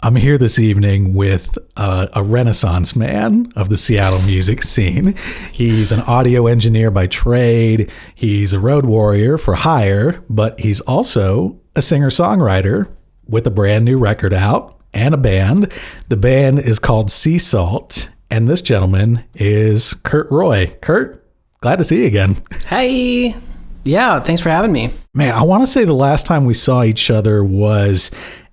I'm here this evening with a renaissance man of the Seattle music scene. He's an audio engineer by trade. He's a road warrior for hire, but he's also a singer-songwriter with a brand new record out and a band. The band is called Sea Salt, and this gentleman is Kurt Roy. Kurt, glad to see you again. Hey. Yeah, thanks for having me. Man, I want to say the last time we saw each other was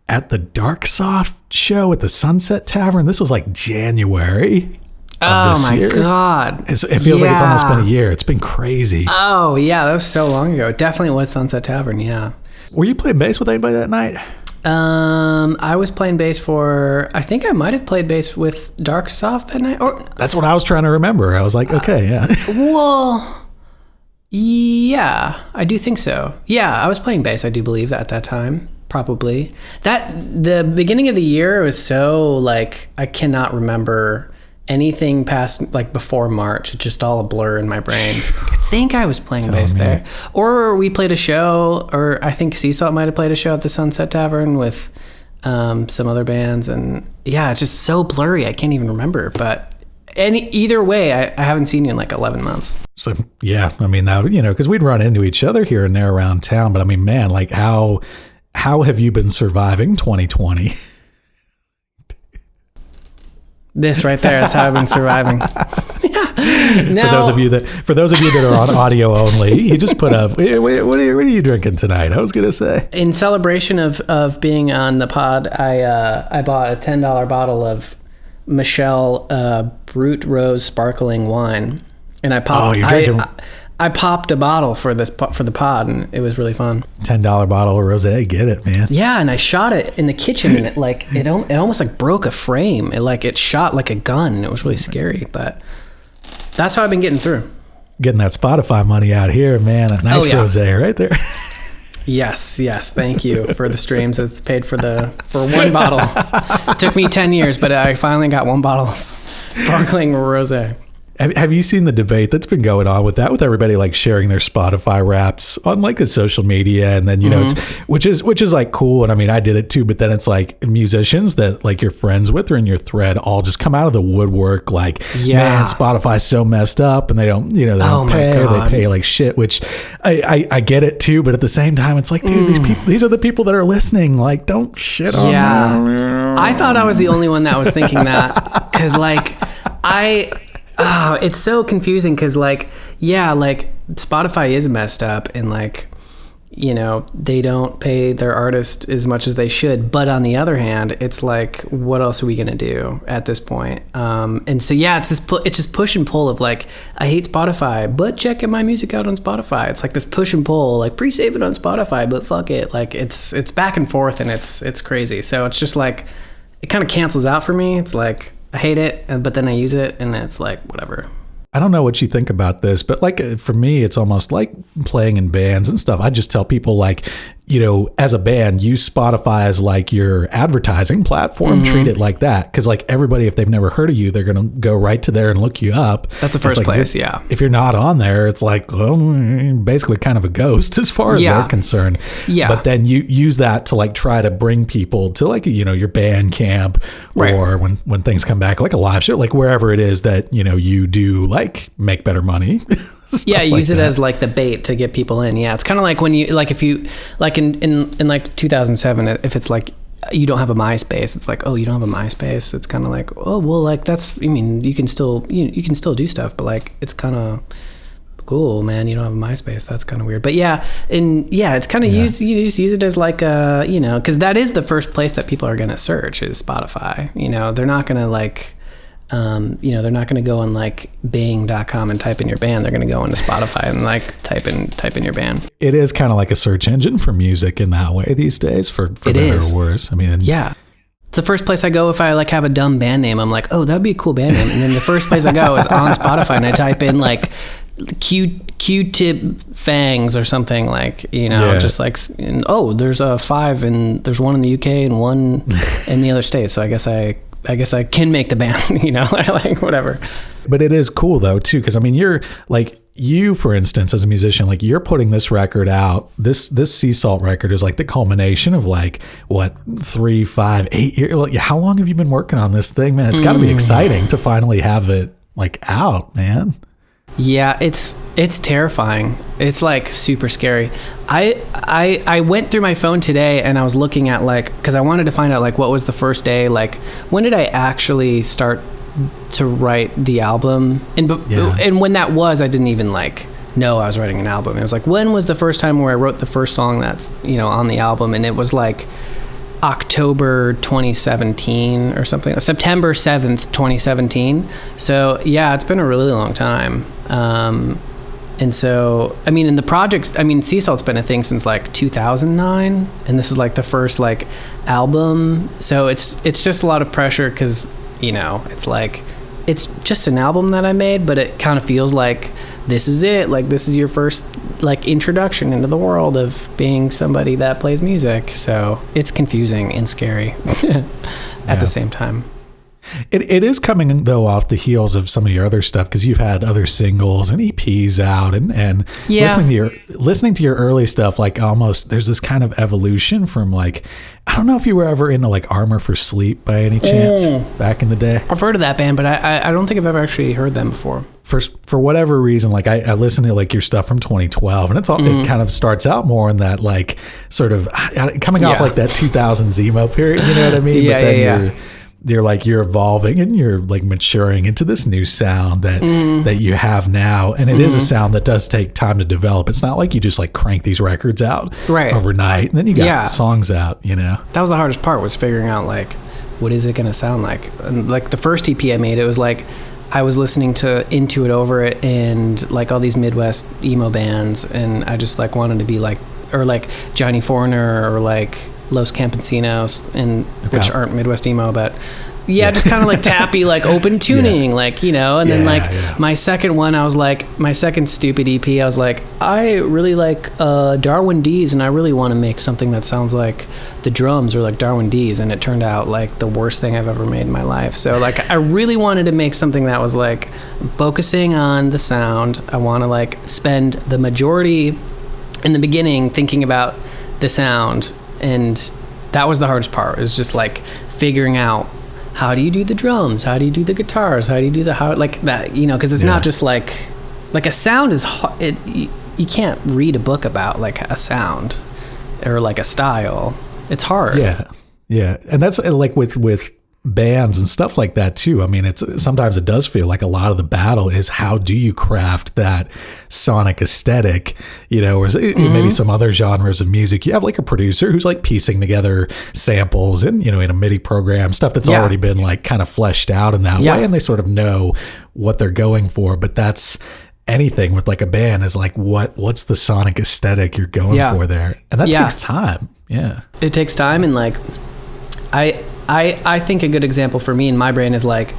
at the Dark Soft show at the Sunset Tavern. This was like January of this year. Oh my God. It feels like it's almost been a year. It's been crazy. Oh yeah, that was so long ago. It definitely was Sunset Tavern, yeah. Were you playing bass with anybody that night? I was playing bass I think I might have played bass with Dark Soft that night. That's what I was trying to remember. I was like, okay, yeah. Well, yeah, I do think so. Yeah, I was playing bass, I do believe, at that time. Probably. The beginning of the year was so, like, I cannot remember anything past, like, before March. It's just all a blur in my brain. I think I was playing bass there. Or we played a show, or I think Sea Salt might have played a show at the Sunset Tavern with some other bands. And yeah, it's just so blurry. I can't even remember. But either way, I haven't seen you in like 11 months. So, yeah, I mean, now, because we'd run into each other here and there around town. But I mean, man, like, how have you been surviving 2020? This right there, that's how I've been surviving. For those of you that are on audio only, you just put up, what are you drinking tonight? I was going to say. In celebration of being on the pod, I bought a $10 bottle of Michelle Brut Rose sparkling wine. And I popped I popped a bottle for the pod, and it was really fun. $10 bottle of rosé, get it, man. Yeah, and I shot it in the kitchen, and it almost like broke a frame. It shot like a gun. It was really scary, but that's how I've been getting through. Getting that Spotify money out here, man. A nice rosé right there. Yes. Thank you for the streams. It's paid for one bottle. It took me 10 years, but I finally got one bottle of sparkling rosé. Have you seen the debate that's been going on with everybody like sharing their Spotify Wraps on like the social media, and then it's which is like cool, and I mean I did it too, but then it's like musicians that like you're friends with or in your thread all just come out of the woodwork like, man, Spotify's so messed up, and they don't they don't pay, or they pay like shit, which I get it too, but at the same time it's like, dude, these are the people that are listening, like don't shit on them. I thought I was the only one that was thinking that, because like it's so confusing because like Spotify is messed up, and like they don't pay their artist as much as they should, but on the other hand it's like, what else are we gonna do at this point? And so it's just push and pull of like, I hate Spotify but checking my music out on Spotify. It's like this push and pull, like pre-save it on Spotify but fuck it, like it's back and forth, and it's crazy. So it's just like it kind of cancels out for me. It's like I hate it, but then I use it, and it's like, whatever. I don't know what you think about this, but like for me, it's almost like playing in bands and stuff. I just tell people like, as a band, use Spotify as like your advertising platform. Treat it like that. Because like everybody, if they've never heard of you, they're going to go right to there and look you up. That's the first place, yeah. If you're not on there, it's like, well, basically kind of a ghost as far as they're concerned. Yeah. But then you use that to like try to bring people to like, your band camp, or when things come back, like a live show, like wherever it is that, you do like make better money. Use it as like the bait to get people in. Yeah, it's kind of like when you like, if you like in like 2007, if it's like you don't have a MySpace, it's like, oh, you don't have a MySpace. It's kind of like, oh, well, like that's, I mean, you can still do stuff, but like it's kind of cool, man. You don't have a MySpace. That's kind of weird. But it's kind of used. You just use it as like because that is the first place that people are gonna search is Spotify. They're not gonna like. They're not going to go on like Bing.com and type in your band. They're going to go into Spotify and like type in your band. It is kind of like a search engine for music in that way these days, for better or worse. I mean, it's the first place I go if I like have a dumb band name. I'm like, oh, that'd be a cool band name. And then the first place I go is on Spotify, and I type in like Q-tip fangs or something, like just like, there's a 5 and there's one in the UK and one in the other states. So I guess I can make the band, like whatever. But it is cool though too, because I mean you're like you, for instance, as a musician, like you're putting this record out, this Sea Salt record is like the culmination of like what 3, 5, 8 years. Like, how long have you been working on this thing, man? It's got to be exciting to finally have it like out, man. Yeah, it's terrifying. It's like super scary. I went through my phone today and I was looking at like, because I wanted to find out like what was the first day, like when did I actually start to write the album, and when that was, I didn't even like know I was writing an album. It was like, when was the first time where I wrote the first song that's, you know, on the album? And it was like October 2017 or something, September 7th 2017. So yeah, it's been a really long time. And so, I mean, in the projects, I mean, Sea Salt's been a thing since like 2009, and this is like the first like album. So it's just a lot of pressure because, you know, it's like, it's just an album that I made, but it kind of feels like this is it. Like this is your first like introduction into the world of being somebody that plays music. So it's confusing and scary at the same time. It is coming though off the heels of some of your other stuff, because you've had other singles and EPs out, and listening to your early stuff, like almost there's this kind of evolution from like, I don't know if you were ever into like Armor for Sleep by any chance back in the day. I've heard of that band, but I don't think I've ever actually heard them before. For whatever reason, like I listened to like your stuff from 2012, and it's all it kind of starts out more in that like sort of coming off like that 2000s emo period, you know what I mean? But then you're evolving and you're like maturing into this new sound that you have now, and it is a sound that does take time to develop. It's not like you just like crank these records out overnight and then you got songs out, you know. That was the hardest part, was figuring out like, what is it going to sound like? And like the first EP I made, it was like I was listening to Into It Over It and like all these Midwest emo bands, and I just like wanted to be like, or like Johnny Foreigner or like Los Campesinos, and which aren't Midwest emo, but just kind of like tappy, like open tuning, like, you know. And then like my second one, I was like, my second stupid EP, I was like, I really like Darwin D's, and I really want to make something that sounds like the drums or like Darwin D's, and it turned out like the worst thing I've ever made in my life. So like I really wanted to make something that was like focusing on the sound. I want to like spend the majority in the beginning thinking about the sound, and that was the hardest part. It was just like figuring out, how do you do the drums, how do you do the guitars, how do you do like that, you know, because it's not just like a sound is hard. You can't read a book about like a sound or like a style. It's hard. And that's like with bands and stuff like that too. I mean, it's sometimes it does feel like a lot of the battle is how do you craft that sonic aesthetic, you know, or maybe some other genres of music. You have like a producer who's like piecing together samples and, you know, in a MIDI program, stuff that's already been like kind of fleshed out in that way, and they sort of know what they're going for. But that's anything with like a band is like, what's the sonic aesthetic you're going for there? And that takes time. Yeah. It takes time, and like I think a good example for me in my brain is like,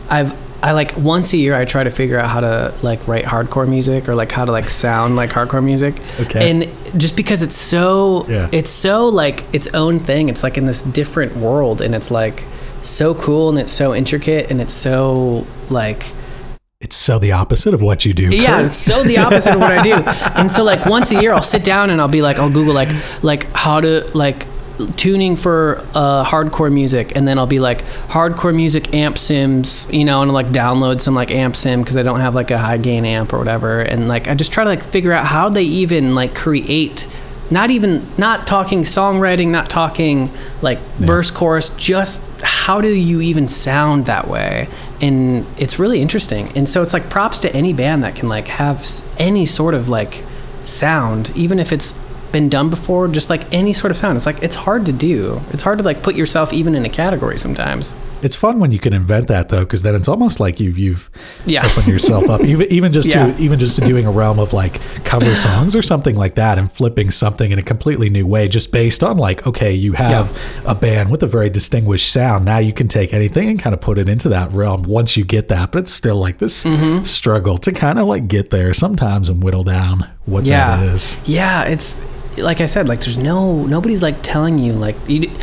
I like once a year I try to figure out how to like write hardcore music, or like how to like sound like hardcore music. Okay. And just because it's so like its own thing. It's like in this different world, and it's like so cool, and it's so intricate, and it's so like, it's so the opposite of what you do. Yeah, Kurt. It's so the opposite of what I do. And so like once a year I'll sit down and I'll be like, I'll Google like how to like tuning for hardcore music, and then I'll be like hardcore music amp sims, you know, and like download some like amp sim because I don't have like a high gain amp or whatever, and like I just try to like figure out how they even like create, not talking songwriting, not talking like verse chorus, just how do you even sound that way? And it's really interesting. And so it's like props to any band that can like have any sort of like sound, even if it's been done before, just like any sort of sound. It's like, it's hard to do. It's hard to like put yourself even in a category sometimes. It's fun when you can invent that though, because then it's almost like you've opened yourself up, even just to doing a realm of like cover songs or something like that, and flipping something in a completely new way, just based on like, okay, you have a band with a very distinguished sound. Now you can take anything and kind of put it into that realm once you get that, but it's still like this struggle to kind of like get there sometimes and whittle down what that is. Yeah, like I said, like there's nobody's like telling you like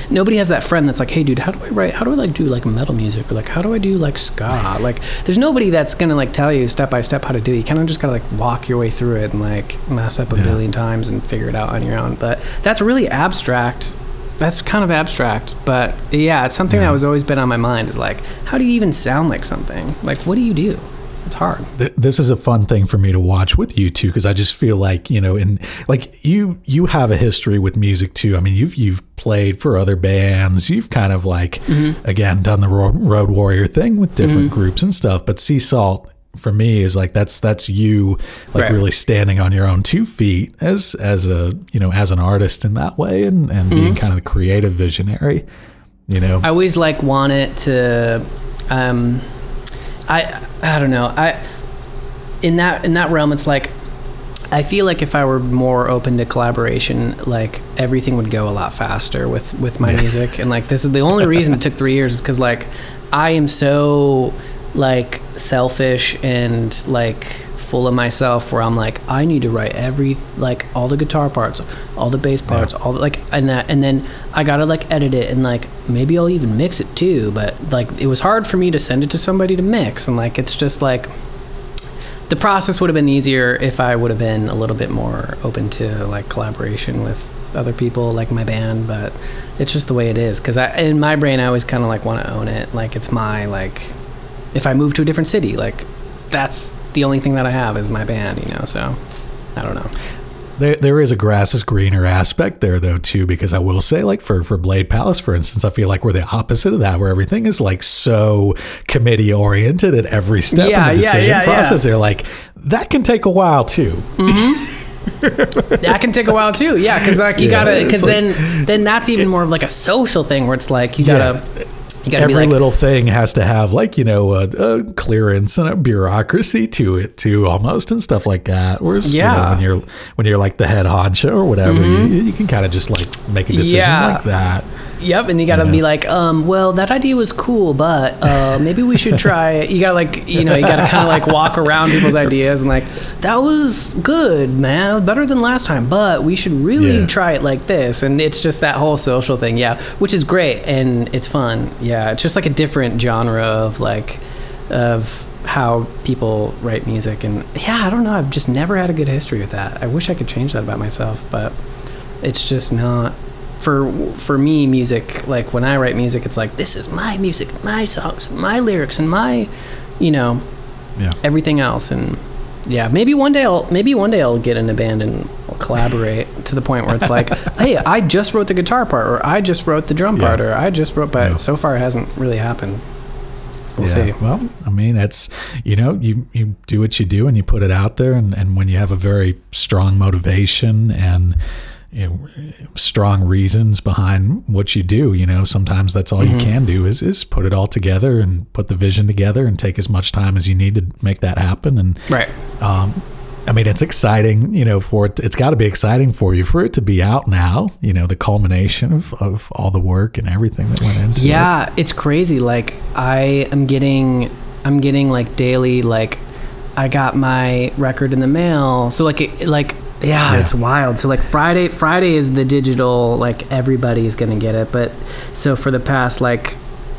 nobody has that friend that's like, hey dude, how do I like do like metal music, or like how do I do like ska? Like there's nobody that's gonna like tell you step by step how to do it. You kind of just gotta like walk your way through it and like mess up a billion times and figure it out on your own. But that's really abstract. That's kind of abstract, but yeah, it's something that has always been on my mind, is like, how do you even sound like something? Like, what do you do? It's hard. This is a fun thing for me to watch with you too, because I just feel like, you know, and like you have a history with music too. I mean, you've played for other bands. You've kind of like, again, done the Road Warrior thing with different groups and stuff. But Sea Salt, for me, is like that's you like really standing on your own 2 feet as a, you know, as an artist in that way, and being kind of the creative visionary, you know. I always like wanted to I don't know. In that realm, it's like, I feel like if I were more open to collaboration, like everything would go a lot faster with my music. And like, this is the only reason it took 3 years, is because like I am so like selfish and like full of myself, where I'm like, I need to write like all the guitar parts, all the bass parts, all the, like, and then I gotta like edit it, and like maybe I'll even mix it too. But like it was hard for me to send it to somebody to mix, and like it's just like the process would have been easier if I would have been a little bit more open to like collaboration with other people, like my band. But it's just the way it is, because in my brain I always kind of like want to own it. Like it's my, like, if I move to a different city, like that's the only thing that I have is my band, you know. So I don't know. There is a grass is greener aspect there though too, because I will say, like for Blade Palace, for instance, I feel like we're the opposite of that, where everything is like so committee oriented at every step in the decision process. They're like, that can take a while too. That can take a while too. Yeah, because like you gotta, because like, then that's even more of like a social thing, where it's like you gotta. Every like, little thing has to have like, you know, a clearance and a bureaucracy to it too, almost, and stuff like that. Whereas, you know, when you're like the head honcho or whatever, you can kind of just like make a decision like that. Yep, and you got to be like, well, that idea was cool, but maybe we should try it. You got to like, you know, you got to kind of like walk around people's ideas and like, that was good, man, it was better than last time, but we should really try it like this. And it's just that whole social thing, which is great and it's fun. Yeah, it's just like a different genre of like, of how people write music. And I don't know, I've just never had a good history with that. I wish I could change that about myself, but it's just not. For me, music, like when I write music, it's like, this is my music, my songs, my lyrics, and my, you know, everything else. And maybe one day I'll get in a band and I'll collaborate to the point where it's like, hey, I just wrote the guitar part, or I just wrote the drum part, or I just wrote, but so far it hasn't really happened. We'll see. Well, I mean, it's, you know, you do what you do and you put it out there, and when you have a very strong motivation and, you know, strong reasons behind what you do, you know, sometimes that's all you can do is put it all together and put the vision together and take as much time as you need to make that happen. And I mean, it's exciting, you know, it's got to be exciting for you for it to be out now, you know, the culmination of all the work and everything that went into it. Yeah, it's crazy. Like I'm getting like daily, like I got my record in the mail. So it's wild. So like Friday is the digital, like everybody's gonna get it. But so for the past like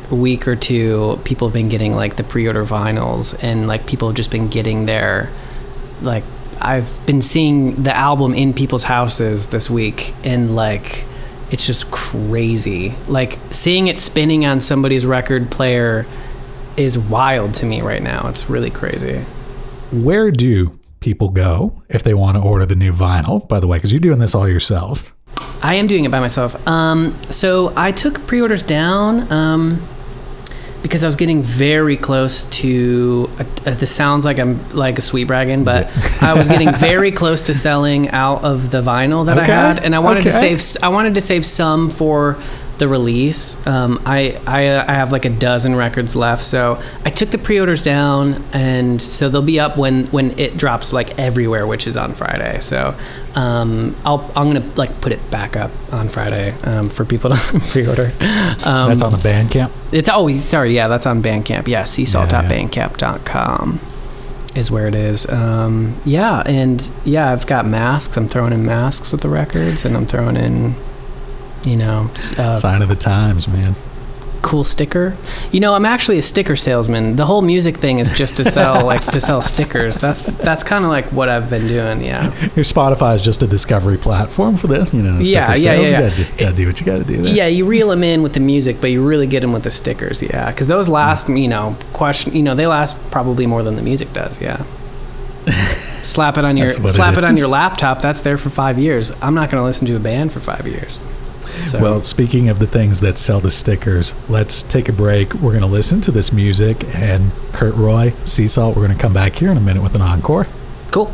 week or two, people have been getting like the pre-order vinyls, and like people have just been getting their, like, I've been seeing the album in people's houses this week, and like it's just crazy. Like seeing it spinning on somebody's record player is wild to me right now. It's really crazy. Where do people go if they want to order the new vinyl, by the way, because you're doing this all yourself? I am doing it by myself. So I took pre-orders down because I was getting very close to, this sounds like I'm like a sweet bragging, but I was getting very close to selling out of the vinyl that I had, and I wanted to save some for the release. I have like a dozen records left, so I took the pre-orders down, and so they'll be up when it drops like everywhere, which is on Friday. So I'm gonna like put it back up on Friday for people to pre-order. That's on the Bandcamp? That's on Bandcamp. Yeah, seasalt.bandcamp.com. is where it is. I've got masks. I'm throwing in masks with the records, and I'm throwing in, sign of the times, man. Cool sticker. I'm actually a sticker salesman. The whole music thing is just to sell stickers. That's kind of like what I've been doing. Yeah. Your Spotify is just a discovery platform for this, sticker sales. You gotta do what you gotta do there. Yeah, you reel them in with the music, but you really get them with the stickers. Yeah, because those last, they last probably more than the music does. Yeah. Slap it on your laptop. That's there for 5 years. I'm not going to listen to a band for 5 years. So. Well, speaking of the things that sell the stickers, let's take a break. We're going to listen to this music, and Kurt Roy, Sea Salt, we're going to come back here in a minute with an encore. Cool.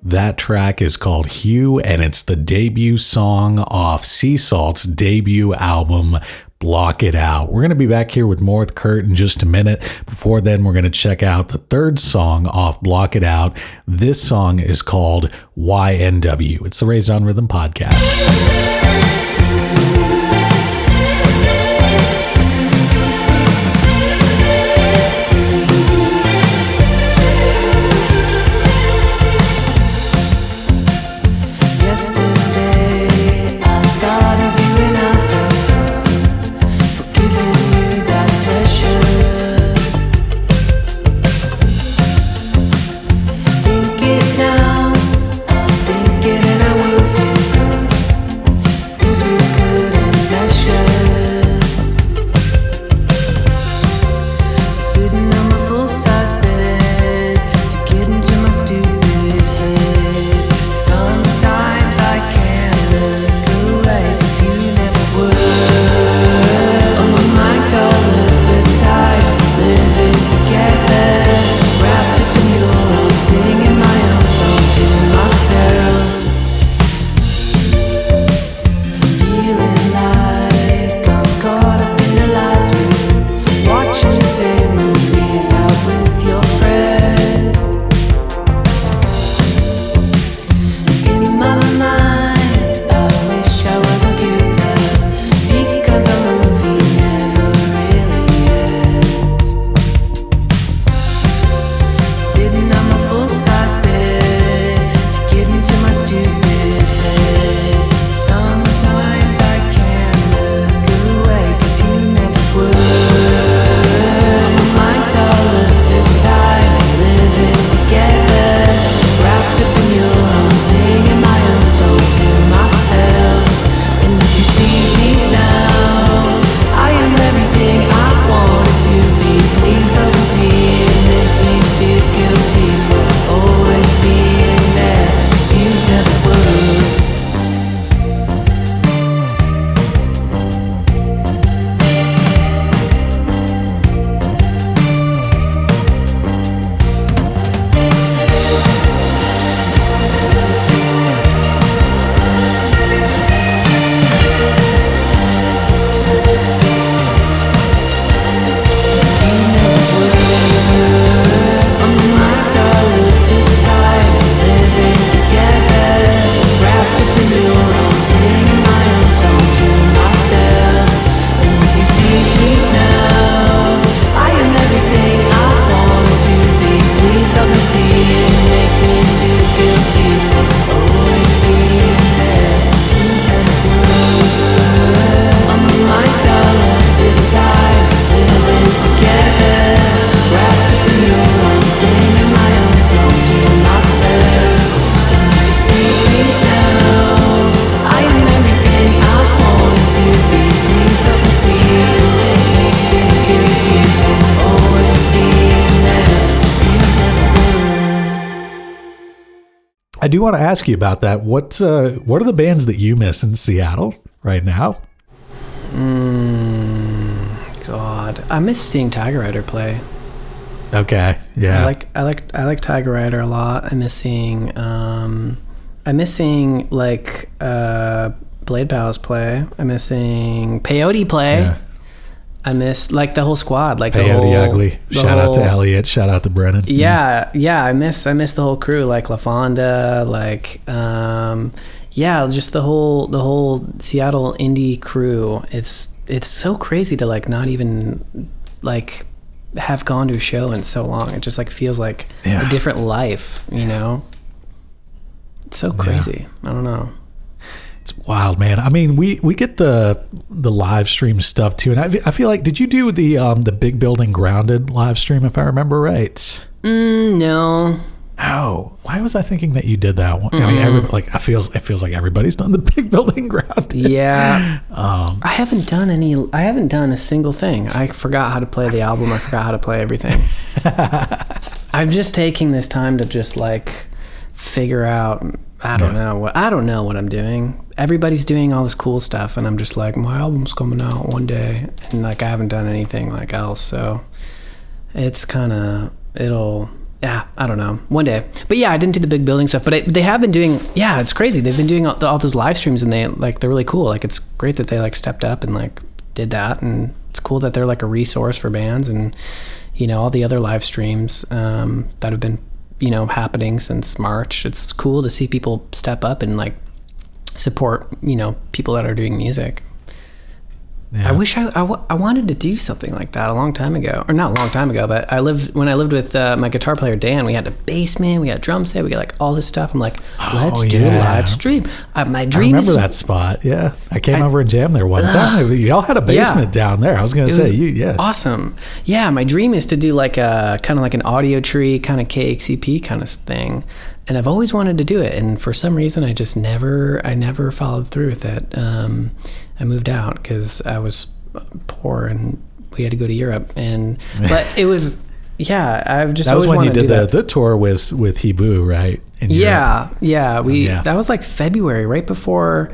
That track is called Hue, and it's the debut song off Sea Salt's debut album, Block It Out. We're going to be back here with more with Kurt in just a minute. Before then, we're going to check out the third song off Block It Out. This song is called YNW. It's the Raised on Rhythm podcast. Things I do want to ask you about that. What are the bands that you miss in Seattle right now? God, I miss seeing Tiger Rider play. Okay, yeah. I like Tiger Rider a lot. I miss seeing like Blade Palace play. I miss seeing Peyote play. Yeah. I miss like the whole squad, like Peyote the whole Ugly. Shout out to Elliot. Shout out to Brennan. Yeah. I miss the whole crew, like LaFonda, like just the whole Seattle indie crew. It's so crazy to like not even like have gone to a show in so long. It just like feels like a different life, you know? It's so crazy. I don't know. It's wild, man. I mean, we get the live stream stuff too, and I feel like, did you do the Big Building Grounded live stream, if I remember right? No. Oh, why was I thinking that you did that one? I mean, it feels like everybody's done the Big Building Grounded. Yeah. I haven't done a single thing. I forgot how to play the album. I forgot how to play everything. I'm just taking this time to just like figure out. I don't know what I'm doing. Everybody's doing all this cool stuff, and I'm just like, my album's coming out one day, and like I haven't done anything like else. So it's kind of I don't know, one day. But yeah, I didn't do the big building stuff, but they have been doing. Yeah, it's crazy. They've been doing all those live streams, and they're really cool. Like it's great that they like stepped up and like did that, and it's cool that they're like a resource for bands, and you know all the other live streams that have been happening since March. It's cool to see people step up and like support people that are doing music. Yeah. I wish I wanted to do something like that a long time ago, or not a long time ago, but when I lived with my guitar player Dan, we had a basement, we had a drum set, we got like all this stuff. I'm like, let's do a live stream. My dream. I remember that spot. Yeah, I came over and jammed there one time. Y'all had a basement down there. I was gonna say, awesome. Yeah, my dream is to do like a kind of like an Audio Tree kind of KXCP kind of thing, and I've always wanted to do it, and for some reason I just never followed through with it. I moved out because I was poor and we had to go to Europe, but it was I've just that was always when you did the tour with Hibu, right? In Europe. That was like February, right before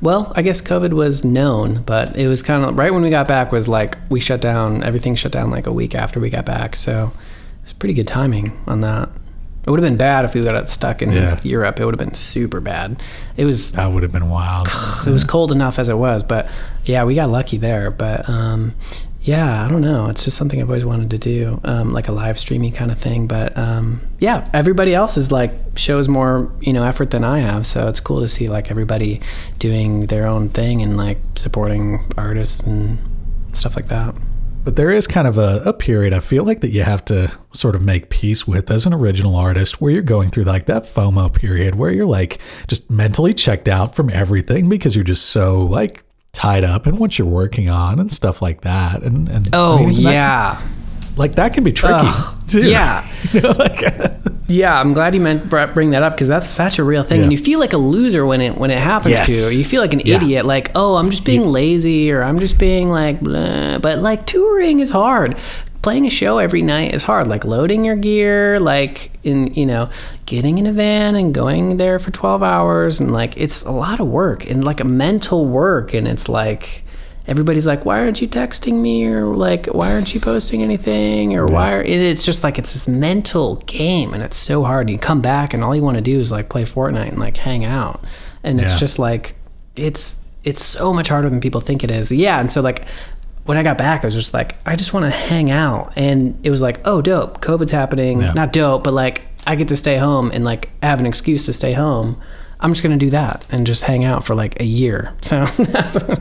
well, I guess COVID was known, but it was kind of right when we got back was like we shut down, everything shut down like a week after we got back, so it was pretty good timing on that. It would have been bad if we got stuck in Europe. It would have been super bad. That would have been wild. It was cold enough as it was, but yeah, we got lucky there. But I don't know. It's just something I've always wanted to do, like a live streaming kind of thing. But everybody else is like shows more effort than I have, so it's cool to see like everybody doing their own thing and like supporting artists and stuff like that. But there is kind of a period I feel like that you have to sort of make peace with as an original artist, where you're going through like that FOMO period where you're like just mentally checked out from everything because you're just so like tied up in what you're working on and stuff like that. And that can be tricky too. Yeah. I'm glad you bring that up, because that's such a real thing. And you feel like a loser when it happens to you. You feel like an idiot, like, oh, I'm just being lazy, or I'm just being like, blah. But like touring is hard. Playing a show every night is hard. Like loading your gear, like getting in a van and going there for 12 hours. And like, it's a lot of work and like a mental work. And it's like, everybody's like, why aren't you texting me? Or like, why aren't you posting anything? Or it's just like, it's this mental game, and it's so hard. You come back and all you want to do is like play Fortnite and like hang out. And it's just like, it's so much harder than people think it is. Yeah. And so like, when I got back, I was just like, I just want to hang out. And it was like, oh, dope. COVID's happening. Yeah. Not dope, but like, I get to stay home and like have an excuse to stay home. I'm just going to do that and just hang out for like a year. So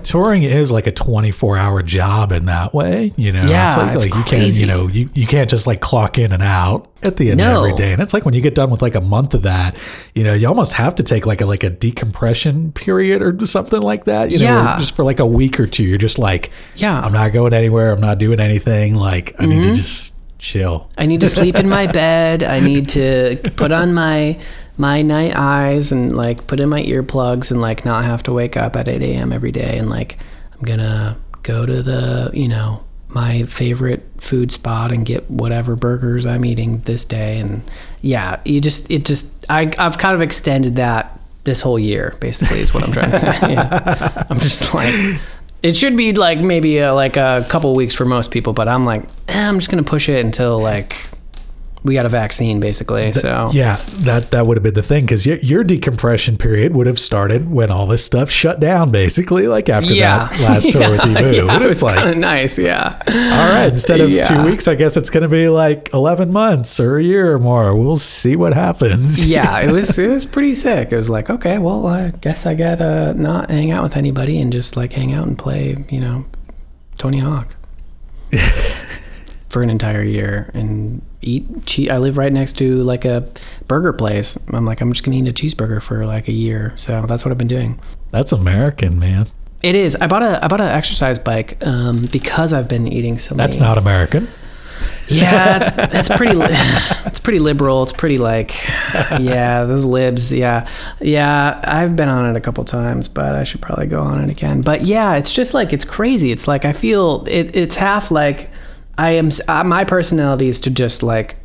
touring is like a 24-hour job in that way, Yeah, it's like crazy. You can't, you can't just like clock in and out at the end of every day. And it's like when you get done with like a month of that, you almost have to take like a decompression period or something like that. Just for like a week or two, you're just like, I'm not going anywhere. I'm not doing anything. Like I need to just chill. I need to sleep in my bed. I need to put on my night eyes and like put in my earplugs and like not have to wake up at 8 a.m. every day. And like, I'm gonna go to the, my favorite food spot and get whatever burgers I'm eating this day. And yeah, I've kind of extended that this whole year, basically, is what I'm trying to say. Yeah. I'm just like, it should be like maybe like a couple weeks for most people, but I'm like, I'm just going to push it until like we got a vaccine, basically. So yeah, that would have been the thing, because your decompression period would have started when all this stuff shut down, basically, like after that last tour with Ebu. Yeah, and it's like, kind of nice, yeah. All right, instead of 2 weeks, I guess it's going to be like 11 months or a year or more. We'll see what happens. Yeah, it was pretty sick. It was like, okay, well, I guess I got to not hang out with anybody and just like hang out and play, Tony Hawk. For an entire year and eat cheese. I live right next to like a burger place. I'm like, I'm just gonna eat a cheeseburger for like a year. So that's what I've been doing. That's American, man. It is. I bought an exercise bike because I've been eating so many. That's not American. Yeah, it's pretty. It's pretty liberal. It's pretty like, yeah, those libs. Yeah. I've been on it a couple times, but I should probably go on it again. But yeah, it's just like, it's crazy. It's like I feel it's half like. My personality is to just like,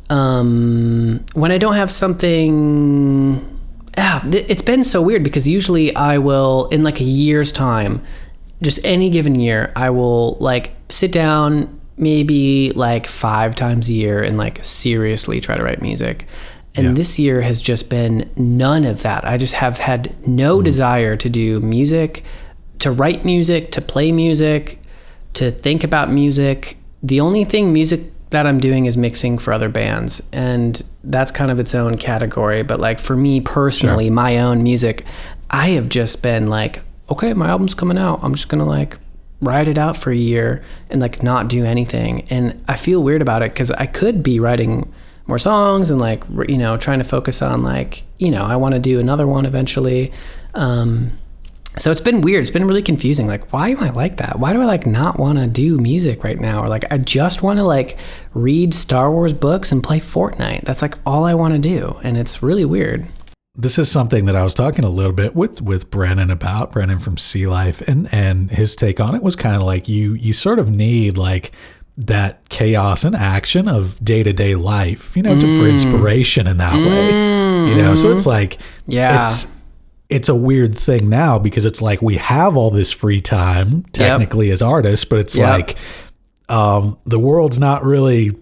when I don't have something, it's been so weird because usually I will, in like a year's time, just any given year, I will like sit down maybe like 5 times a year and like seriously try to write music. And this year has just been none of that. I just have had no desire to do music, to write music, to play music, to think about music. The only thing music that I'm doing is mixing for other bands, and that's kind of its own category. But like for me personally, my own music, I have just been like, okay, my album's coming out. I'm just gonna like write it out for a year and like not do anything. And I feel weird about it because I could be writing more songs and like, trying to focus on like, I want to do another one eventually. So it's been weird. It's been really confusing. Like, why am I like that? Why do I like not want to do music right now? Or like, I just want to like read Star Wars books and play Fortnite. That's like all I want to do. And it's really weird. This is something that I was talking a little bit with Brennan about, Brennan from Sea Life, and his take on it was kind of like you sort of need like that chaos and action of day-to-day life, for inspiration in that way. So it's like, it's a weird thing now because it's like we have all this free time technically as artists, but it's like the world's not really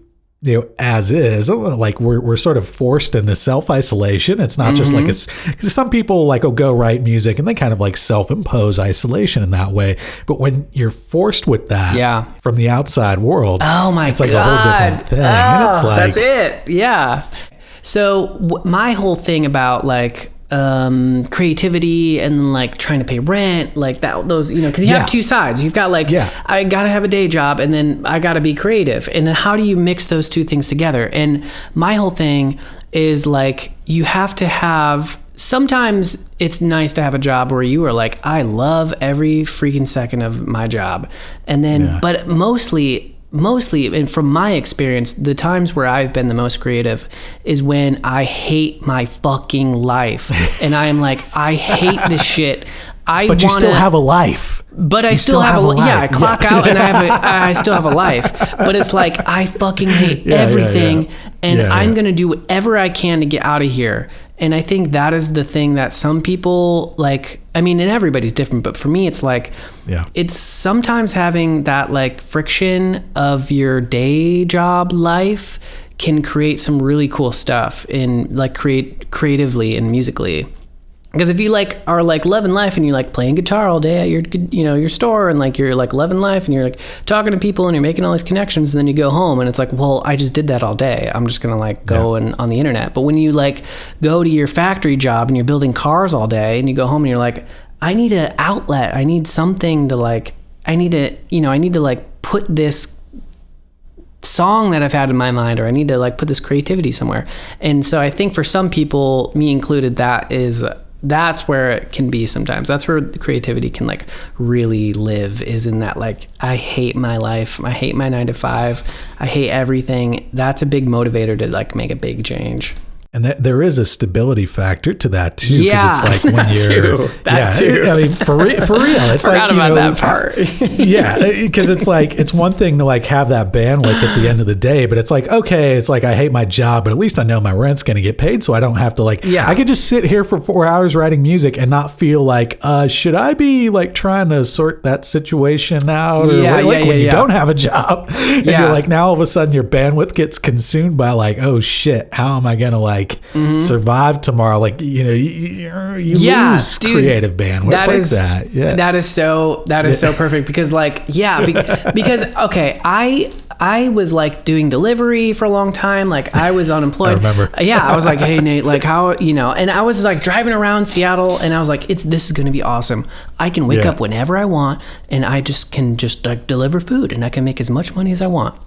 as is. Like we're sort of forced into self-isolation. It's not just like because some people like go write music and they kind of like self-impose isolation in that way. But when you're forced with that from the outside world, it's like a whole different thing. And it's like, that's it. Yeah. So my whole thing about like creativity and then like trying to pay rent, like those, because you have two sides. You've got like, I gotta have a day job and then I gotta be creative. And then how do you mix those two things together? And my whole thing is like, you have to have, sometimes it's nice to have a job where you are like, I love every freaking second of my job. And then, but mostly, and from my experience, the times where I've been the most creative is when I hate my fucking life. And I am like, I hate this shit. But you still have a life. But I still have a life. Yeah, I clock out and I still have a life. But it's like, I fucking hate everything. And I'm going to do whatever I can to get out of here. And I think that is the thing that some people like, and everybody's different, but for me, it's like, it's sometimes having that like friction of your day job life can create some really cool stuff in like creatively and musically. Because if you like are like loving life and you're like playing guitar all day at your store and like you're like loving life and you're like talking to people and you're making all these connections and then you go home and it's like, well, I just did that all day. I'm just gonna like go and on the internet. But when you like go to your factory job and you're building cars all day and you go home and you're like, I need an outlet. I need something to like. I need to like put this song that I've had in my mind, or I need to like put this creativity somewhere. And so I think for some people, me included, that's where it can be sometimes. That's where the creativity can like really live, is in that like, I hate my life. I hate my 9 to 5. I hate everything. That's a big motivator to like make a big change. And there is a stability factor to that too. Yeah, it's like when that you're, too. That too. I mean, for real, it's Forgot like, about that part. Yeah, because it's like, it's one thing to like have that bandwidth at the end of the day, but it's like, okay, it's like I hate my job, but at least I know my rent's going to get paid, so I don't have to like, I could just sit here for 4 hours writing music and not feel like, should I be like trying to sort that situation out? Or when you don't have a job, and you're like, now all of a sudden your bandwidth gets consumed by like, oh shit, how am I going to like survive tomorrow? Like, you know, you lose creative bandwidth that. Yeah, that is so perfect because like, because okay, I was like doing delivery for a long time. Like I was unemployed. I remember. I was like, hey Nate, like how, you know, and I was like driving around Seattle and I was like, this is going to be awesome. I can wake up whenever I want and I just can just like deliver food and I can make as much money as I want.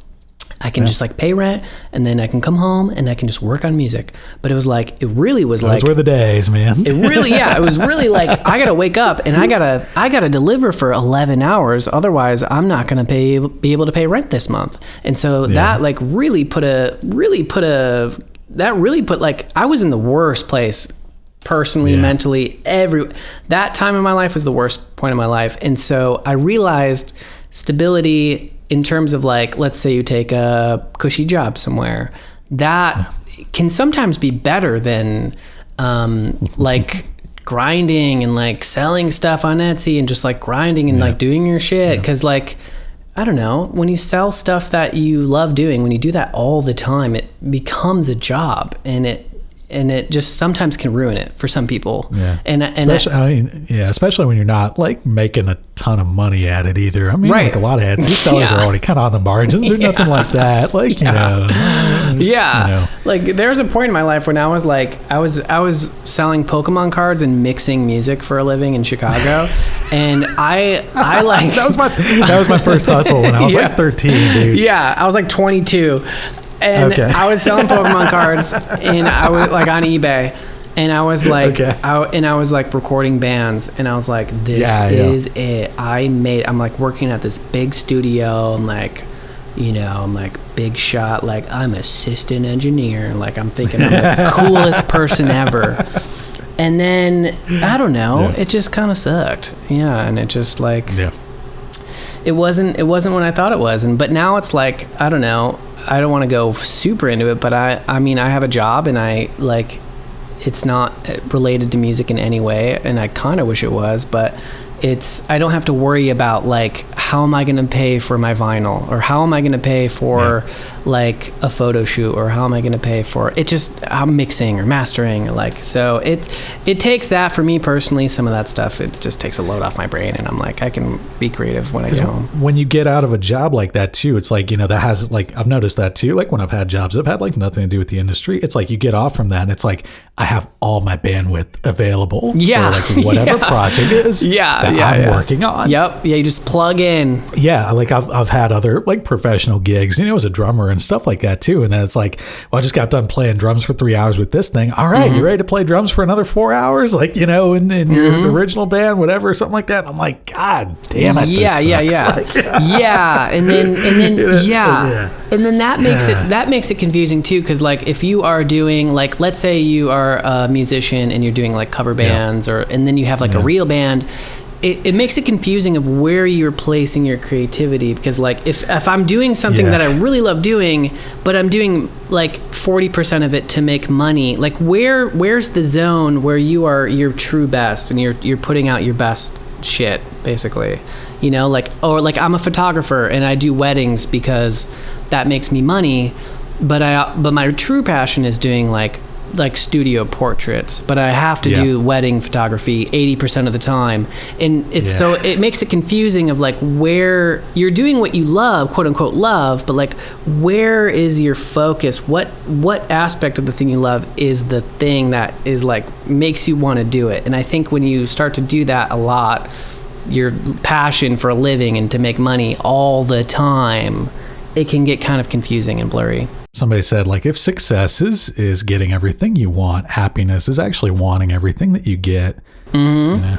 I can just like pay rent and then I can come home and I can just work on music. But it was like, it really was like, those were the days, man. It really, it was really like, I got to wake up and I got to deliver for 11 hours. Otherwise I'm not going to be able to pay rent this month. And so that like really put like, I was in the worst place personally, mentally, that time in my life was the worst point of my life. And so I realized stability in terms of like, let's say you take a cushy job somewhere, that can sometimes be better than like grinding and like selling stuff on Etsy and just like grinding and like doing your shit. Cause like, I don't know, when you sell stuff that you love doing, when you do that all the time, it becomes a job and it just sometimes can ruin it for some people. Yeah. And especially when you're not like making a ton of money at it either. I mean, like a lot of Etsy sellers are already kind of on the margins or nothing like that. Like, you know. Like there's a point in my life when I was like, I was selling Pokemon cards and mixing music for a living in Chicago. And I like, that was my first hustle when I was like 13, dude. Yeah. I was like 22. And I was selling Pokemon cards and I was like on eBay and I was like, I was like recording bands and I was like, this is it. I'm like working at this big studio. I'm like, you know, I'm like big shot. Like I'm assistant engineer. Like I'm thinking I'm the coolest person ever. And then I don't know, it just kind of sucked. Yeah. And it just like, it wasn't what I thought it was. But now it's like, I don't know. I don't want to go super into it, but I mean, I have a job and I like, it's not related to music in any way. And I kind of wish it was, but I don't have to worry about like, how am I going to pay for my vinyl or how am I going to pay for like a photo shoot or how am I going to pay for it? Just I'm mixing or mastering or like, so it takes that for me personally, some of that stuff, it just takes a load off my brain and I'm like, I can be creative when I get home. When you get out of a job like that too, it's like, you know, that has like, I've noticed that too. Like when I've had jobs that have had like nothing to do with the industry, it's like you get off from that and it's like, I have all my bandwidth available for like whatever project is I'm working on. Yep. Yeah. You just plug in. Yeah. Like I've had other like professional gigs, you know, as a drummer and stuff like that too. And then it's like, well, I just got done playing drums for 3 hours with this thing. All right. You ready to play drums for another 4 hours? Like, you know, in your original band, whatever, something like that. And I'm like, God damn it. Yeah. Like, And then, and then that makes it confusing too. Cause like if you are doing like, let's say you are a musician and you're doing like cover bands and then you have like a real band, it makes it confusing of where you're placing your creativity because like if I'm doing something that I really love doing but I'm doing like 40% of it to make money, like where's the zone where you are your true best and you're putting out your best shit basically, you know, like, or like I'm a photographer and I do weddings because that makes me money, but my true passion is doing like studio portraits, but I have to do wedding photography 80% of the time. And it's so it makes it confusing of like where you're doing what you love, quote unquote love, but like where is your focus? What aspect of the thing you love is the thing that is like makes you want to do it? And I think when you start to do that a lot, your passion for a living and to make money all the time, it can get kind of confusing and blurry. Somebody said, like, if success is getting everything you want, happiness is actually wanting everything that you get. You know?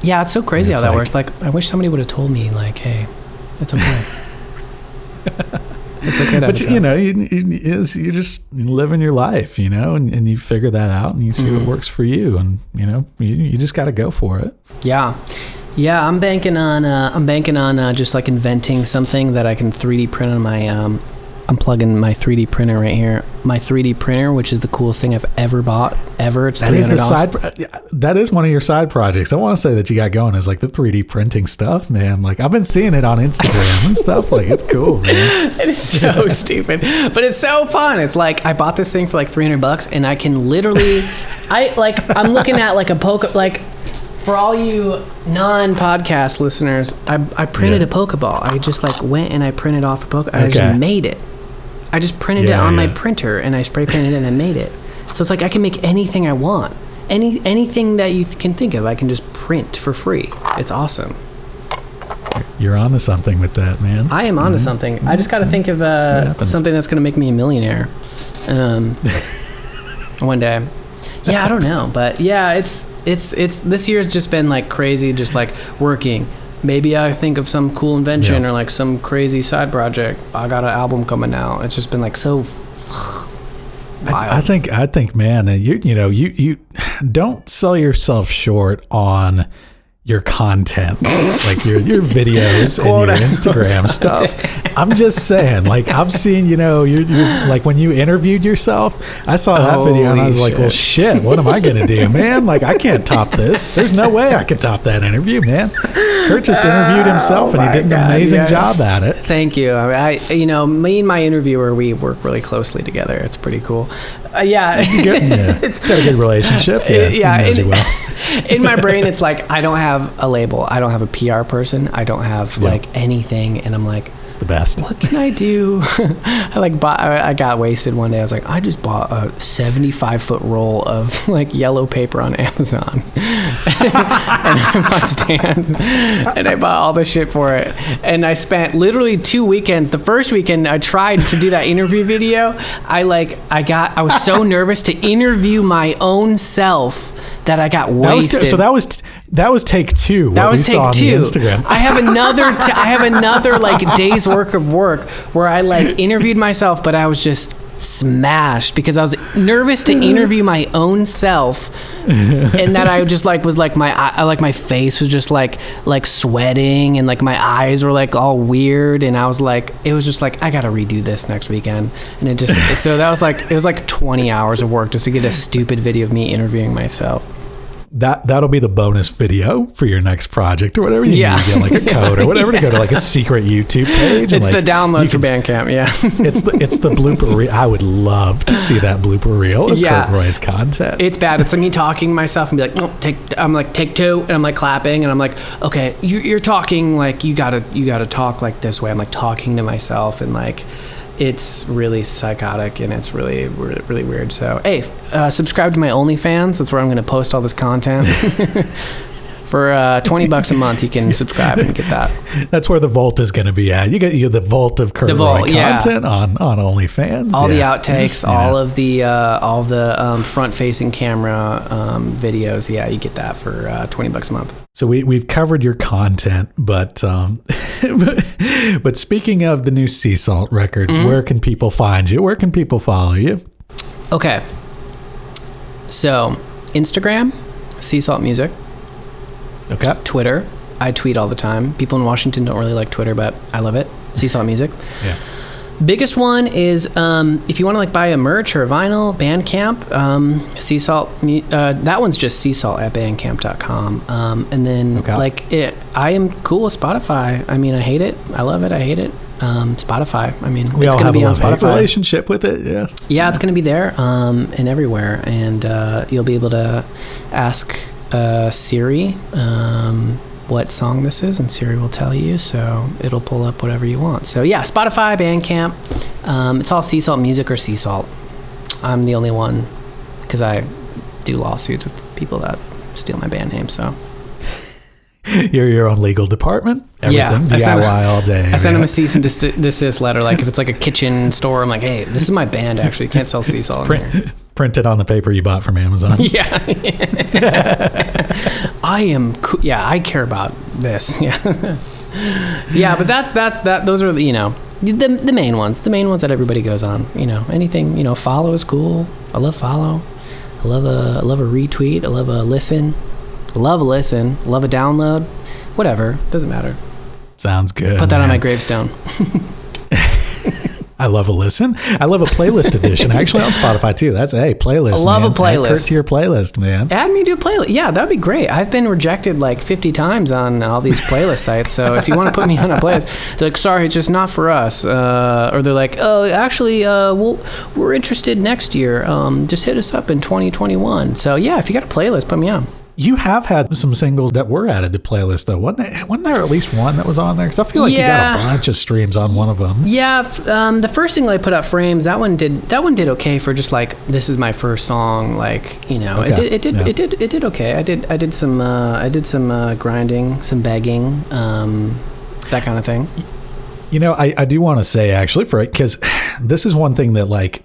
Yeah, it's so crazy how that works. Like, I wish somebody would have told me, like, hey, it's okay. It's okay to but have a job. you're just living your life, and you figure that out and you see what works for you, and you just got to go for it. Yeah. I'm banking on just like inventing something that I can 3D print on my I'm plugging my 3D printer right here. My 3D printer, which is the coolest thing I've ever bought ever. It's $300. That is one of your side projects. I want to say that you got going is like the 3D printing stuff, man. Like I've been seeing it on Instagram and stuff. Like it's cool, man. It is so stupid, but it's so fun. It's like I bought this thing for like $300, and I can literally, I'm looking at like a for all you non-podcast listeners, I printed a Pokeball. I just like went and I printed off a Pokeball. I just made it. I just printed it on my printer and I spray painted it and I made it. So it's like I can make anything I want. Anything that you can think of, I can just print for free. It's awesome. You're onto something with that, man. I am onto something. I just got to think of something that's going to make me a millionaire one day. Yeah, I don't know, but yeah, it's this year's just been like crazy, just like working. Maybe I think of some cool invention or like some crazy side project. I got an album coming out. It's just been like so wild. I think, man, you don't sell yourself short on your content, like your videos and your Instagram stuff. I'm just saying, like I've seen, you're like when you interviewed yourself, I saw that video and I was like, well, shit, what am I going to do, man? Like I can't top this. There's no way I could top that interview, man. Kurt just interviewed himself and he did an amazing job at it. Thank you. Me and my interviewer, we work really closely together. It's pretty cool. It's got a good relationship. In my brain, it's like I don't have a label. I don't have a PR person. I don't have like anything. And I'm like, it's the best. What can I do? I got wasted one day. I was like, I just bought a 75-foot roll of like yellow paper on Amazon. And I bought stands and I bought all the shit for it. And I spent literally 2 weekends. The first weekend I tried to do that interview video. I was so nervous to interview my own self that I got wasted. That was take two. That was take two. Instagram. I have another like day's work of work where I like interviewed myself, but I was just smashed because I was nervous to interview my own self, and that I just like was like my face was just like sweating and like my eyes were like all weird, and I was like, it was just like I gotta redo this next weekend, and it just so that was like it was like 20 hours of work just to get a stupid video of me interviewing myself. That'll be the bonus video for your next project or whatever. You need to get like a code or whatever to go to like a secret YouTube page. It's the download for Bandcamp. Yeah. It's the blooper reel. I would love to see that blooper reel of Kurt Roy's content. It's bad. It's like me talking to myself and be like, no, I'm like, take two. And I'm like clapping and I'm like, okay, you're talking like you gotta talk like this way. I'm like talking to myself and like, it's really psychotic and it's really, really weird. So, hey, subscribe to my OnlyFans. That's where I'm going to post all this content. For $20 a month, you can subscribe and get that. That's where the vault is going to be at. You get the vault of Kurt Roy content on OnlyFans. All the outtakes, all of the front-facing camera videos. Yeah, you get that for $20 a month. So we've covered your content, but but speaking of the new Sea Salt record, where can people find you? Where can people follow you? Okay, so Instagram, Sea Salt Music. Okay. Twitter, I tweet all the time. People in Washington don't really like Twitter, but I love it. Sea Salt Music. Yeah. Biggest one is if you want to like buy a merch or a vinyl, Bandcamp, Sea Salt. That one's just Sea Salt at bandcamp.com. And then I am cool with Spotify. I mean, I hate it. I love it. I hate it. Spotify. I mean, it's going to be on Spotify. Relationship with it. Yeah. Yeah, it's going to be there and everywhere, and you'll be able to ask Siri what song this is, and Siri will tell you, so it'll pull up whatever you want. So yeah, Spotify, Bandcamp, it's all Sea Salt Music or Sea Salt. I'm the only one because I do lawsuits with people that steal my band name, so you're your own legal department. Everything DIY all day. I send them a cease and desist letter. Like if it's like a kitchen store, I'm like, hey, this is my band. Actually, you can't sell Sea Salt in here. Print it on the paper you bought from Amazon. Yeah. I am. I care about this. Yeah. Yeah, but that's that. Those are The main ones that everybody goes on. You know, anything, you know, follow is cool. I love follow. I love a retweet. I love a listen. Love a download. Whatever, doesn't matter. Sounds good. Put that on my gravestone. I love a listen. I love a playlist edition. Actually, on Spotify too. That's playlist. I love man. a playlist. Add Kurt to your playlist, man. Add me to a playlist. Yeah, that'd be great. I've been rejected like 50 times on all these playlist sites. So if you want to put me on a playlist, they're like, sorry, it's just not for us. Or they're like, oh, actually, we're interested next year. Just hit us up in 2021. So yeah, if you got a playlist, put me on. You have had some singles that were added to playlist though, wasn't there at least one that was on there? Because I feel like you got a bunch of streams on one of them. Yeah, the first single I put out, Frames, that one did okay for just like, this is my first song, like, you know. Okay. It did okay. I did some grinding, some begging, that kind of thing. You know, I do want to say actually, because this is one thing that, like,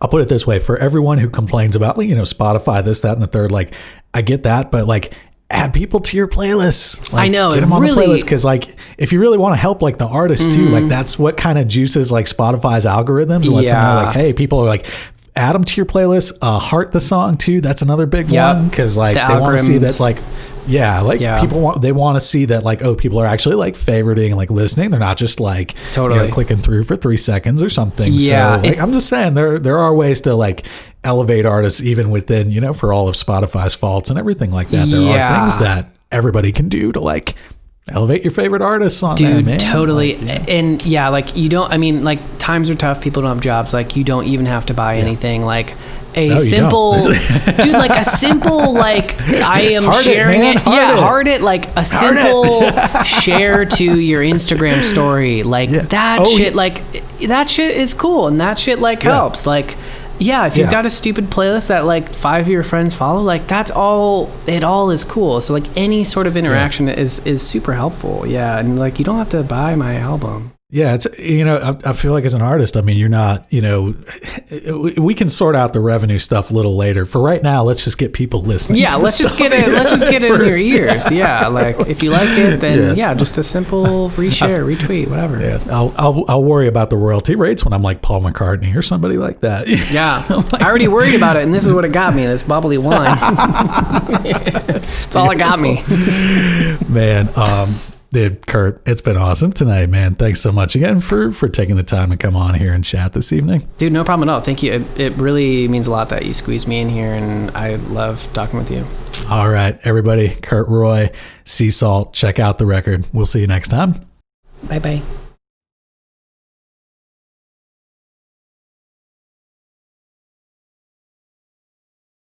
I'll put it this way, for everyone who complains about, you know, Spotify, this, that, and the third, like, I get that, but like, add people to your playlists. Like, I know, get them on the playlist, because like, if you really want to help like the artist too, like that's what kind of juices like Spotify's algorithms, lets them know like, hey, people are like, add them to your playlist, heart the song too. That's another big one, because like they want to see that, like, people want to see that, like, oh, people are actually like favoriting and like listening. They're not just like totally clicking through for 3 seconds or something. Yeah, so like, I'm just saying there are ways to like elevate artists even within, you know, for all of Spotify's faults and everything like that. There are things that everybody can do to like elevate your favorite artists on there, man. Totally. Like, and yeah, like you don't, I mean, like times are tough. People don't have jobs. Like you don't even have to buy anything. Like a simple, dude, like a simple, like I am heart sharing it. Heart it. Like a simple share to your Instagram story. Like that shit, like that shit is cool. And that shit like helps. Like, yeah, if you've got a stupid playlist that like 5 of your friends follow, like that's all, it all is cool. So like any sort of interaction is super helpful. Yeah. And like, you don't have to buy my album. Yeah, it's, you know, I feel like as an artist, I mean, you're not, you know, we can sort out the revenue stuff a little later. For right now, let's just get people listening. Yeah, let's just get it. Let's just get it in your ears. Yeah, like if you like it, then just a simple reshare, retweet, whatever. Yeah, I'll worry about the royalty rates when I'm like Paul McCartney or somebody like that. Yeah, like, I already worried about it, and this is what it got me. This bubbly wine. That's all it got me. Man, dude, Kurt, it's been awesome tonight, man. Thanks so much again for taking the time to come on here and chat this evening. Dude, no problem at all. Thank you. It really means a lot that you squeezed me in here, and I love talking with you. All right, everybody. Kurt Roy, Sea Salt. Check out the record. We'll see you next time. Bye-bye.